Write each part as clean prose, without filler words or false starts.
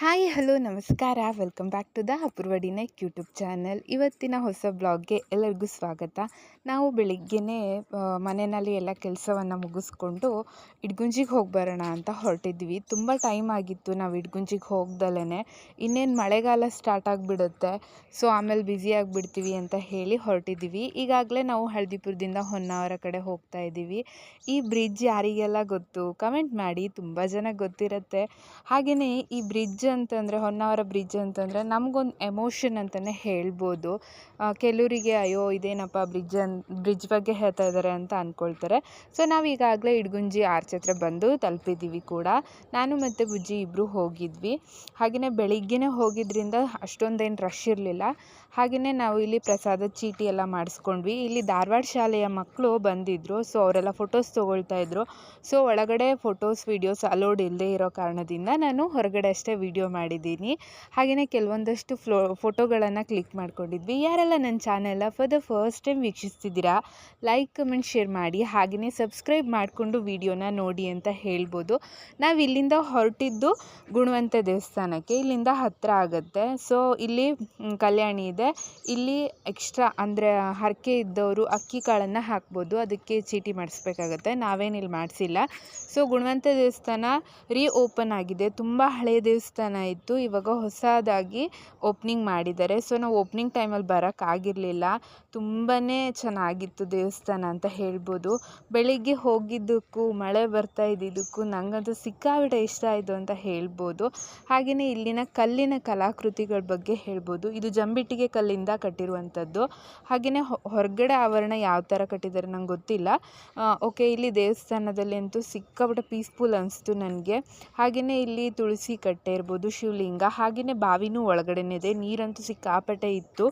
Hi hello ನಮಸ್ಕಾರ. Welcome back to the Apoorva ಡಿನೈಕ್ YouTube channel. ಇವತ್ತಿನ ಹೊಸ ಬ್ಲಾಗ್ಗೆ ಎಲ್ಲರಿಗೂ ಸ್ವಾಗತ. ನಾವು ಬೆಳಿಗ್ಗೆನೇ ಮನೆಯಲ್ಲಿ ಎಲ್ಲ ಕೆಲಸವನ್ನು ಮುಗಿಸ್ಕೊಂಡು ಇಡಗುಂಜಿಗೆ ಹೋಗಿ ಬರೋಣ ಅಂತ ಹೊರಟಿದ್ವಿ. ತುಂಬ ಟೈಮ್ ಆಗಿತ್ತು ನಾವು ಇಡಗುಂಜಿಗೆ ಹೋಗ್ದಲೇ. ಇನ್ನೇನು ಮಳೆಗಾಲ ಸ್ಟಾರ್ಟ್ ಆಗಿಬಿಡುತ್ತೆ, ಸೊ ಆಮೇಲೆ ಬ್ಯುಸಿ ಆಗಿಬಿಡ್ತೀವಿ ಅಂತ ಹೇಳಿ ಹೊರಟಿದ್ದೀವಿ. ಈಗಾಗಲೇ ನಾವು ಹಳದಿಪುರದಿಂದ ಹೊನ್ನಾವರ ಕಡೆ ಹೋಗ್ತಾ ಇದ್ದೀವಿ. ಈ ಬ್ರಿಡ್ಜ್ ಯಾರಿಗೆಲ್ಲ ಗೊತ್ತು ಕಮೆಂಟ್ ಮಾಡಿ, ತುಂಬ ಜನ ಗೊತ್ತಿರುತ್ತೆ. ಹಾಗೆಯೇ ಈ ಬ್ರಿಡ್ಜ್ ಅಂತಂದರೆ, ಹೊನ್ನಾವರ ಬ್ರಿಡ್ಜ್ ಅಂತಂದರೆ ನಮಗೊಂದು ಎಮೋಷನ್ ಅಂತಲೇ ಹೇಳ್ಬೋದು. ಕೆಲವರಿಗೆ ಅಯ್ಯೋ ಇದೇನಪ್ಪ ಬ್ರಿಡ್ಜ್ ಬಗ್ಗೆ ಹೇಳ್ತಾ ಇದ್ದಾರೆ ಅಂತ ಅಂದ್ಕೊಳ್ತಾರೆ. ಸೊ ನಾವು ಈಗಾಗಲೇ ಇಡಗುಂಜಿ ಆರ್ಚ್ ಹತ್ರ ಬಂದು ತಲುಪಿದ್ದೀವಿ ಕೂಡ. ನಾನು ಮತ್ತು ಬುಜ್ಜಿ ಇಬ್ಬರು ಹೋಗಿದ್ವಿ. ಹಾಗೆಯೇ ಬೆಳಿಗ್ಗೆನೇ ಹೋಗಿದ್ದರಿಂದ ಅಷ್ಟೊಂದೇನು ರಶ್ ಇರಲಿಲ್ಲ. ಹಾಗೆಯೇ ನಾವು ಇಲ್ಲಿ ಪ್ರಸಾದದ ಚೀಟಿ ಎಲ್ಲ ಮಾಡಿಸ್ಕೊಂಡ್ವಿ. ಇಲ್ಲಿ ಧಾರವಾಡ ಶಾಲೆಯ ಮಕ್ಕಳು ಬಂದಿದ್ದರು, ಸೊ ಅವರೆಲ್ಲ ಫೋಟೋಸ್ ತೊಗೊಳ್ತಾ ಇದ್ರು. ಸೊ ಒಳಗಡೆ ಫೋಟೋಸ್ ವೀಡಿಯೋಸ್ ಅಲೋಡ್ ಇಲ್ಲದೆ ಇರೋ ಕಾರಣದಿಂದ ನಾನು ಹೊರಗಡೆ ಅಷ್ಟೇ ವಿಡಿಯೋ ಮಾಡಿದ್ದೀನಿ. ಹಾಗೆಯೇ ಕೆಲವೊಂದಷ್ಟು ಫೋಟೋಗಳನ್ನು ಕ್ಲಿಕ್ ಮಾಡ್ಕೊಂಡಿದ್ವಿ. ಯಾರೆಲ್ಲ ನನ್ನ ಚಾನೆಲ್ನ ಫಾರ್ ದ ಫಸ್ಟ್ ಟೈಮ್ ವೀಕ್ಷಿಸ್ತಿದ್ದೀರಾ, ಲೈಕ್ ಕಮೆಂಟ್ ಶೇರ್ ಮಾಡಿ. ಹಾಗೆಯೇ ಸಬ್ಸ್ಕ್ರೈಬ್ ಮಾಡಿಕೊಂಡು ವಿಡಿಯೋನ ನೋಡಿ ಅಂತ ಹೇಳ್ಬೋದು. ನಾವು ಇಲ್ಲಿಂದ ಹೊರಟಿದ್ದು ಗುಣವಂತ ದೇವಸ್ಥಾನಕ್ಕೆ. ಇಲ್ಲಿಂದ ಹತ್ತಿರ ಆಗುತ್ತೆ. ಸೊ ಇಲ್ಲಿ ಕಲ್ಯಾಣಿ ಇದೆ. ಇಲ್ಲಿ ಎಕ್ಸ್ಟ್ರಾ ಅಂದರೆ ಹರಕೆ ಇದ್ದವರು ಅಕ್ಕಿ ಕಾಳನ್ನು ಹಾಕ್ಬೋದು. ಅದಕ್ಕೆ ಚೀಟಿ ಮಾಡಿಸ್ಬೇಕಾಗತ್ತೆ. ನಾವೇನಿಲ್ಲಿ ಮಾಡಿಸಿಲ್ಲ. ಸೊ ಗುಣವಂತ ದೇವಸ್ಥಾನ ಓಪನ್ ಆಗಿದೆ. ತುಂಬ ಹಳೆಯ ದೇವಸ್ಥಾನ ಇತ್ತು, ಇವಾಗ ಹೊಸದಾಗಿ ಓಪ್ನಿಂಗ್ ಮಾಡಿದ್ದಾರೆ. ಸೊ ನಾವು ಓಪ್ನಿಂಗ್ ಟೈಮಲ್ಲಿ ಬರೋಕ್ಕಾಗಿರಲಿಲ್ಲ. ತುಂಬಾ ಚೆನ್ನಾಗಿತ್ತು ದೇವಸ್ಥಾನ ಅಂತ ಹೇಳ್ಬೋದು. ಬೆಳಿಗ್ಗೆ ಹೋಗಿದ್ದಕ್ಕೂ ಮಳೆ ಬರ್ತಾ ಇದ್ದಿದ್ದಕ್ಕೂ ನನಗಂತೂ ಸಿಕ್ಕಾಬಿಟ್ಟೆ ಇಷ್ಟ ಆಯಿತು ಅಂತ ಹೇಳ್ಬೋದು. ಹಾಗೆಯೇ ಇಲ್ಲಿನ ಕಲ್ಲಿನ ಕಲಾಕೃತಿಗಳ ಬಗ್ಗೆ ಹೇಳ್ಬೋದು. ಇದು ಜಂಬಿಟ್ಟಿಗೆ ಕಲ್ಲಿಂದ ಕಟ್ಟಿರುವಂಥದ್ದು. ಹಾಗೆಯೇ ಹೊರಗಡೆ ಆವರಣ ಯಾವ ಥರ ಕಟ್ಟಿದ್ದಾರೆ ನಂಗೆ ಗೊತ್ತಿಲ್ಲ. ಓಕೆ, ಇಲ್ಲಿ ದೇವಸ್ಥಾನದಲ್ಲಿ ಅಂತೂ ಸಿಕ್ಕಾಬಿಟ್ಟೆ ಪೀಸ್ಫುಲ್ ಅನಿಸ್ತು ನನಗೆ. ಹಾಗೆಯೇ ಇಲ್ಲಿ ತುಳಸಿ ಕಟ್ಟೆ ಇರ್ಬೋದು, ಶಿವಲಿಂಗ, ಹಾಗೆಯೇ ಬಾವಿನೂ ಒಳಗಡೆನೇ ಇದೆ. ನೀರಂತೂ ಸಿಕ್ಕಾಪಟ್ಟೆ ಇತ್ತು.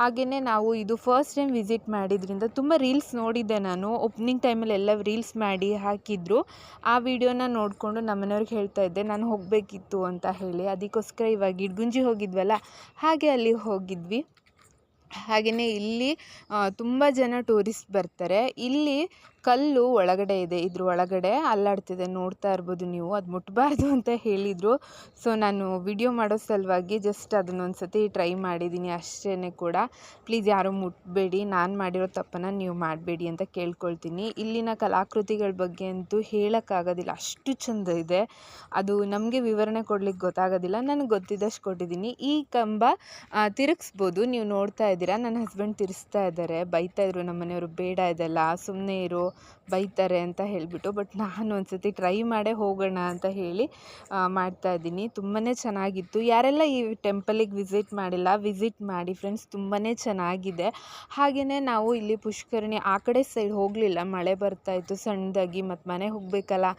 ಹಾಗೆಯೇ ನಾವು ಇದು ಫಸ್ಟ್ ಟೈಮ್ ವಿಸಿಟ್ ಮಾಡಿದ್ರಿಂದ ತುಂಬ ರೀಲ್ಸ್ ನೋಡಿದ್ದೆ ನಾನು. ಓಪನಿಂಗ್ ಟೈಮಲ್ಲಿ ಎಲ್ಲ ರೀಲ್ಸ್ ಮಾಡಿ ಹಾಕಿದ್ರು. ಆ ವಿಡಿಯೋನ ನೋಡಿಕೊಂಡು ನಮ್ಮನೆಯವ್ರಿಗೆ ಹೇಳ್ತಾ ಇದ್ದೆ ನಾನು ಹೋಗಬೇಕಿತ್ತು ಅಂತ ಹೇಳಿ. ಅದಕ್ಕೋಸ್ಕರ ಇವಾಗ ಇಡಗುಂಜಿ ಹೋಗಿದ್ವಲ್ಲ, ಹಾಗೆ ಅಲ್ಲಿಗೆ ಹೋಗಿದ್ವಿ. ಹಾಗೆಯೇ ಇಲ್ಲಿ ತುಂಬ ಜನ ಟೂರಿಸ್ಟ್ ಬರ್ತಾರೆ. ಇಲ್ಲಿ ಕಲ್ಲು ಒಳಗಡೆ ಇದೆ, ಇದ್ರ ಒಳಗಡೆ ಅಲ್ಲಾಡ್ತಿದೆ, ನೋಡ್ತಾ ಇರ್ಬೋದು ನೀವು. ಅದು ಮುಟ್ಟಬಾರ್ದು ಅಂತ ಹೇಳಿದರು. ಸೊ ನಾನು ವಿಡಿಯೋ ಮಾಡೋ ಸಲುವಾಗಿ ಜಸ್ಟ್ ಅದನ್ನೊಂದು ಸತಿ ಟ್ರೈ ಮಾಡಿದ್ದೀನಿ ಅಷ್ಟೇ ಕೂಡ. ಪ್ಲೀಸ್ ಯಾರೂ ಮುಟ್ಟಬೇಡಿ, ನಾನು ಮಾಡಿರೋ ತಪ್ಪನ್ನು ನೀವು ಮಾಡಬೇಡಿ ಅಂತ ಕೇಳ್ಕೊಳ್ತೀನಿ. ಇಲ್ಲಿನ ಕಲಾಕೃತಿಗಳ ಬಗ್ಗೆ ಅಂತೂ ಹೇಳೋಕ್ಕಾಗೋದಿಲ್ಲ, ಅಷ್ಟು ಚೆಂದ ಇದೆ. ಅದು ನಮಗೆ ವಿವರಣೆ ಕೊಡ್ಲಿಕ್ಕೆ ಗೊತ್ತಾಗೋದಿಲ್ಲ. ನನಗೆ ಗೊತ್ತಿದ್ದಷ್ಟು ಕೊಟ್ಟಿದ್ದೀನಿ. ಈ ಕಂಬ ತಿರುಗಿಸ್ಬೋದು, ನೀವು ನೋಡ್ತಾ ಇದ್ದೀರಾ. ನನ್ನ ಹಸ್ಬೆಂಡ್ ತಿರ್ಸ್ತಾ ಇದ್ದಾರೆ, ಬೈತಾಯಿದ್ರು ನಮ್ಮ ಮನೆಯವರು, ಬೇಡ ಇದೆಲ್ಲ ಸುಮ್ಮನೆ ಇರು, ಬೈತಾರೆ ಅಂತ ಹೇಳಿಬಿಟ್ಟು. ಬಟ್ ನಾನು ಒಂದು ಸತಿ ಟ್ರೈ ಮಾಡೇ ಹೋಗೋಣ ಅಂತ ಹೇಳಿ ಮಾಡ್ತಾಯಿದ್ದೀನಿ. ತುಂಬಾ ಚೆನ್ನಾಗಿತ್ತು. ಯಾರೆಲ್ಲ ಈ ಟೆಂಪಲಿಗೆ ವಿಸಿಟ್ ಮಾಡಿಲ್ಲ, ವಿಸಿಟ್ ಮಾಡಿ ಫ್ರೆಂಡ್ಸ್, ತುಂಬಾ ಚೆನ್ನಾಗಿದೆ. ಹಾಗೆಯೇ ನಾವು ಇಲ್ಲಿ ಪುಷ್ಕರಣಿ ಆ ಕಡೆ ಸೈಡ್ ಹೋಗಲಿಲ್ಲ, ಮಳೆ ಬರ್ತಾಯಿತ್ತು ಸಣ್ಣದಾಗಿ, ಮತ್ತು ಮನೆ ಹೋಗಬೇಕಲ್ಲ,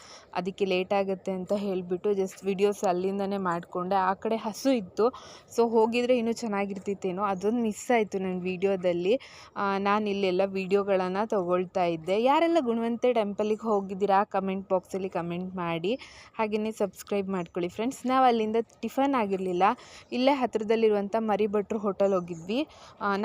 ಅದಕ್ಕೆ ಲೇಟ್ ಆಗುತ್ತೆ ಅಂತ ಹೇಳಿಬಿಟ್ಟು ಜಸ್ಟ್ ವಿಡಿಯೋಸ್ ಅಲ್ಲಿಂದನೇ ಮಾಡಿಕೊಂಡೆ. ಆ ಕಡೆ ಹಸು ಇತ್ತು, ಸೊ ಹೋಗಿದರೆ ಇನ್ನೂ ಚೆನ್ನಾಗಿರ್ತಿತ್ತೇನೋ, ಅದೊಂದು ಮಿಸ್ ಆಯಿತು ನನ್ನ ವೀಡಿಯೋದಲ್ಲಿ. ನಾನು ಇಲ್ಲೆಲ್ಲ ವೀಡಿಯೋಗಳನ್ನು ತೊಗೊಳ್ತಾ ಇದ್ದೆ. ಯಾರೆಲ್ಲ ಗುಣವಂತ ಟೆಂಪಲಿಗೆ ಹೋಗಿದ್ದೀರಾ ಕಮೆಂಟ್ ಬಾಕ್ಸಲ್ಲಿ ಕಮೆಂಟ್ ಮಾಡಿ. ಹಾಗೆಯೇ ಸಬ್ಸ್ಕ್ರೈಬ್ ಮಾಡ್ಕೊಳ್ಳಿ ಫ್ರೆಂಡ್ಸ್. ನಾವು ಅಲ್ಲಿಂದ ಟಿಫನ್ ಆಗಿರಲಿಲ್ಲ, ಇಲ್ಲೇ ಹತ್ತಿರದಲ್ಲಿರುವಂಥ ಮರಿಭಟ್ರು ಹೋಟೆಲ್ ಹೋಗಿದ್ವಿ.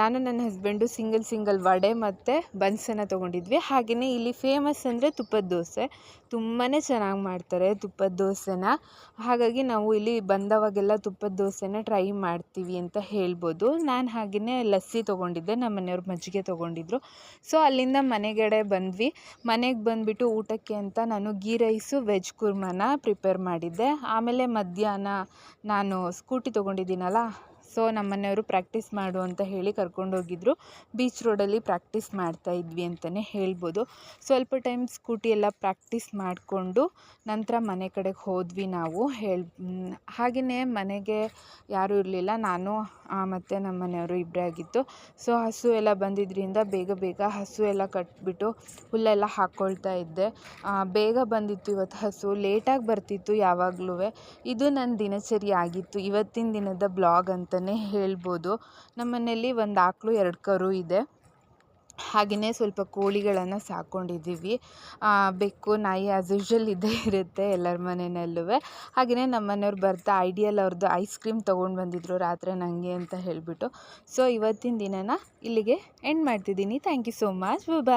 ನಾನು ನನ್ನ ಹಸ್ಬೆಂಡು ಸಿಂಗಲ್ ವಡೆ ಮತ್ತು ಬನ್ಸನ್ನು ತೊಗೊಂಡಿದ್ವಿ. ಹಾಗೆಯೇ ಇಲ್ಲಿ ಫೇಮಸ್ ಅಂದರೆ ತುಪ್ಪದ ದೋಸೆ, ತುಂಬಾ ಚೆನ್ನಾಗಿ ಮಾಡ್ತಾರೆ ತುಪ್ಪದ ದೋಸೆನ. ಹಾಗಾಗಿ ನಾವು ಇಲ್ಲಿ ಬಂದವಾಗೆಲ್ಲ ತುಪ್ಪದ ದೋಸೆನ ಟ್ರೈ ಮಾಡ್ತೀವಿ ಅಂತ ಹೇಳ್ಬೋದು. ನಾನು ಹಾಗೆಯೇ ಲಸ್ಸಿ ತೊಗೊಂಡಿದ್ದೆ, ನಮ್ಮ ಮನೆಯವ್ರು ಮಜ್ಜಿಗೆ ತೊಗೊಂಡಿದ್ರು. ಸೊ ಅಲ್ಲಿಂದ ಮನೆಗಡೆ ಬಂದ್ವಿ. ಮನೆಗೆ ಬಂದುಬಿಟ್ಟು ಊಟಕ್ಕೆ ಅಂತ ನಾನು ಗೀ ರೈಸು ವೆಜ್ ಕುರ್ಮಾನ ಪ್ರಿಪೇರ್ ಮಾಡಿದ್ದೆ. ಆಮೇಲೆ ಮಧ್ಯಾಹ್ನ ನಾನು ಸ್ಕೂಟಿ ತೊಗೊಂಡಿದ್ದೀನಲ್ಲ, ಸೊ ನಮ್ಮ ಮನೆಯವರು ಪ್ರಾಕ್ಟೀಸ್ ಮಾಡು ಅಂತ ಹೇಳಿ ಕರ್ಕೊಂಡೋಗಿದ್ರು. ಬೀಚ್ ರೋಡಲ್ಲಿ ಪ್ರಾಕ್ಟೀಸ್ ಮಾಡ್ತಾಯಿದ್ವಿ ಅಂತಲೇ ಹೇಳ್ಬೋದು. ಸ್ವಲ್ಪ ಟೈಮ್ ಸ್ಕೂಟಿ ಎಲ್ಲ ಪ್ರಾಕ್ಟೀಸ್ ಮಾಡಿಕೊಂಡು ನಂತರ ಮನೆ ಕಡೆಗೆ ಹೋದ್ವಿ ನಾವು. ಹಾಗೆಯೇ ಮನೆಗೆ ಯಾರೂ ಇರಲಿಲ್ಲ, ನಾನು ಮತ್ತು ನಮ್ಮ ಮನೆಯವರು ಇಬ್ಬರೇ ಆಗಿತ್ತು. ಸೊ ಹಸು ಎಲ್ಲ ಬಂದಿದ್ದರಿಂದ ಬೇಗ ಹಸು ಎಲ್ಲ ಕಟ್ಬಿಟ್ಟು ಹುಲ್ಲೆಲ್ಲ ಹಾಕ್ಕೊಳ್ತಾ ಇದ್ದೆ. ಬೇಗ ಬಂದಿತ್ತು ಇವತ್ತು ಹಸು, ಲೇಟಾಗಿ ಬರ್ತಿತ್ತು ಯಾವಾಗಲೂ. ಇದು ನನ್ನ ದಿನಚರಿ ಆಗಿತ್ತು, ಇವತ್ತಿನ ದಿನದ ಬ್ಲಾಗ್ ಅಂತಲೇ ಹೇಳ್ಬೋದು. ನಮ್ಮ ಮನೆಯಲ್ಲಿ ಒಂದು ಆಕಳು 2 ಕರು ಇದೆ. ಹಾಗೆಯೇ ಸ್ವಲ್ಪ ಕೋಳಿಗಳನ್ನು ಸಾಕೊಂಡಿದ್ದೀವಿ. ಬೆಕ್ಕು ನಾಯಿ ಆ್ಯಸ್ ಯೂಶ್ವಲ್ ಇದ್ದೇ ಇರುತ್ತೆ ಎಲ್ಲರ ಮನೆಯಲ್ಲೂ. ಹಾಗೆಯೇ ನಮ್ಮ ಮನೆಯವ್ರು ಬರ್ತಾ ಐಡಿಯಲ್ ಅವ್ರದ್ದು ಐಸ್ ಕ್ರೀಮ್ ತೊಗೊಂಡು ಬಂದಿದ್ರು ರಾತ್ರಿ ನನಗೆ ಅಂತ ಹೇಳಿಬಿಟ್ಟು. ಸೊ ಇವತ್ತಿನ ದಿನನ ಇಲ್ಲಿಗೆ ಎಂಡ್ ಮಾಡ್ತಿದ್ದೀನಿ. Thank you so much. Bye.